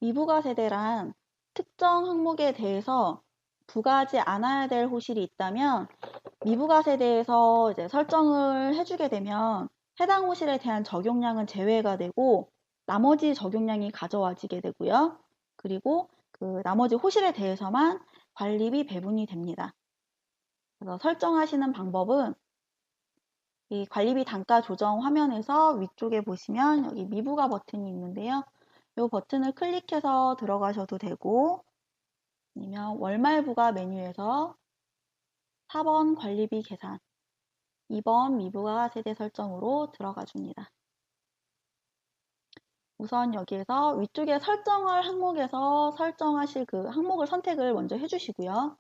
미부가 세대란 특정 항목에 대해서 부과하지 않아야 될 호실이 있다면 미부가 세대에서 이제 설정을 해주게 되면 해당 호실에 대한 적용량은 제외가 되고 나머지 적용량이 가져와지게 되고요. 그리고 그 나머지 호실에 대해서만 관리비 배분이 됩니다. 그래서 설정하시는 방법은 이 관리비 단가 조정 화면에서 위쪽에 보시면 여기 미부가 버튼이 있는데요. 이 버튼을 클릭해서 들어가셔도 되고 아니면 월말 부과 메뉴에서 4번 관리비 계산, 2번 미부가 세대 설정으로 들어가 줍니다. 우선 여기에서 위쪽에 설정할 항목에서 설정하실 그 항목을 선택을 먼저 해주시고요.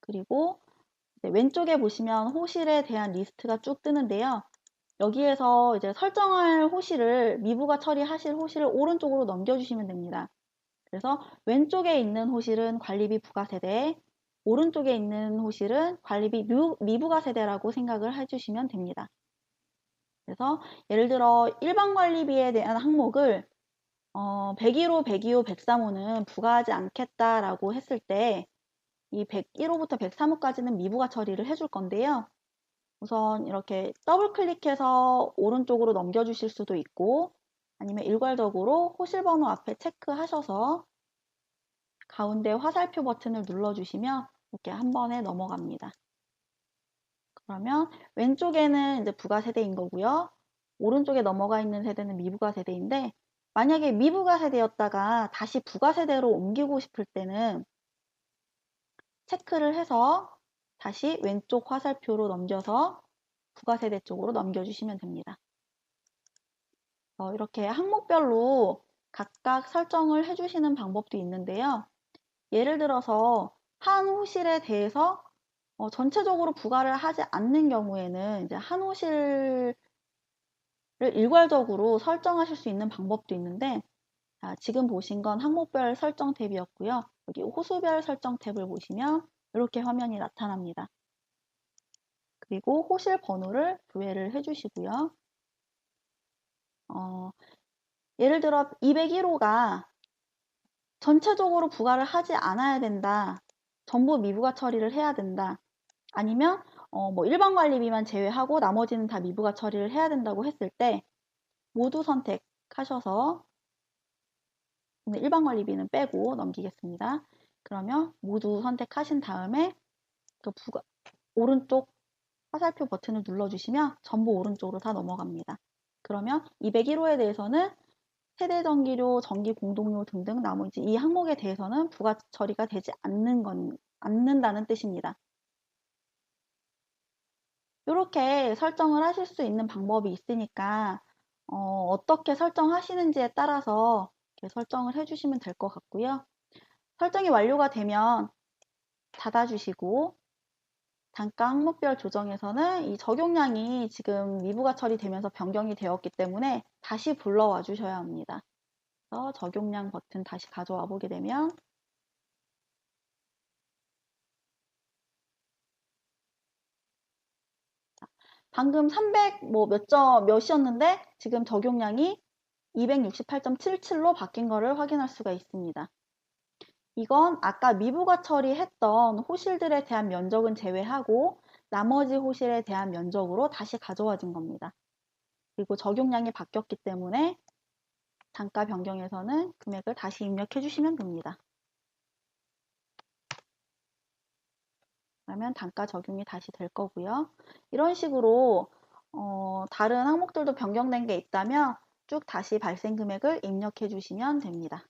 그리고 왼쪽에 보시면 호실에 대한 리스트가 쭉 뜨는데요. 여기에서 이제 설정할 호실을 미부가 처리하실 호실을 오른쪽으로 넘겨주시면 됩니다. 그래서 왼쪽에 있는 호실은 관리비 부가세대, 오른쪽에 있는 호실은 관리비 미부가 세대라고 생각을 해주시면 됩니다. 그래서 예를 들어 일반 관리비에 대한 항목을 101호, 102호, 103호는 부과하지 않겠다라고 했을 때 이 101호부터 103호까지는 미부가 처리를 해줄 건데요. 우선 이렇게 더블 클릭해서 오른쪽으로 넘겨주실 수도 있고 아니면 일괄적으로 호실 번호 앞에 체크하셔서 가운데 화살표 버튼을 눌러주시면 이렇게 한 번에 넘어갑니다. 그러면 왼쪽에는 이제 부가 세대인 거고요. 오른쪽에 넘어가 있는 세대는 미부가 세대인데 만약에 미부가 세대였다가 다시 부가 세대로 옮기고 싶을 때는 체크를 해서 다시 왼쪽 화살표로 넘겨서 부가 세대 쪽으로 넘겨주시면 됩니다. 이렇게 항목별로 각각 설정을 해주시는 방법도 있는데요. 예를 들어서 한 호실에 대해서 전체적으로 부과를 하지 않는 경우에는 이제 한 호실을 일괄적으로 설정하실 수 있는 방법도 있는데 지금 보신 건 항목별 설정 탭이었고요. 여기 호수별 설정 탭을 보시면 이렇게 화면이 나타납니다. 그리고 호실 번호를 조회를 해주시고요. 예를 들어 201호가 전체적으로 부과를 하지 않아야 된다. 전부 미부가 처리를 해야 된다. 아니면 뭐 일반 관리비만 제외하고 나머지는 다 미부가 처리를 해야 된다고 했을 때 모두 선택하셔서 일반 관리비는 빼고 넘기겠습니다. 그러면 모두 선택하신 다음에 그 오른쪽 화살표 버튼을 눌러주시면 전부 오른쪽으로 다 넘어갑니다. 그러면 201호에 대해서는 세대전기료, 전기공동료 등등 나머지 이 항목에 대해서는 부가 처리가 되지 않는다는 뜻입니다. 이렇게 설정을 하실 수 있는 방법이 있으니까 어떻게 설정하시는지에 따라서 이렇게 설정을 해주시면 될 것 같고요. 설정이 완료가 되면 닫아주시고 단가 항목별 조정에서는 이 적용량이 지금 미부가 처리되면서 변경이 되었기 때문에 다시 불러와 주셔야 합니다. 그래서 적용량 버튼 다시 가져와 보게 되면 방금 300 몇이었는데 지금 적용량이 268.77로 바뀐 거를 확인할 수가 있습니다. 이건 아까 미부가 처리했던 호실들에 대한 면적은 제외하고 나머지 호실에 대한 면적으로 다시 가져와진 겁니다. 그리고 적용량이 바뀌었기 때문에 단가 변경에서는 금액을 다시 입력해 주시면 됩니다. 그러면 단가 적용이 다시 될 거고요. 이런 식으로 다른 항목들도 변경된 게 있다면 쭉 다시 발생 금액을 입력해 주시면 됩니다.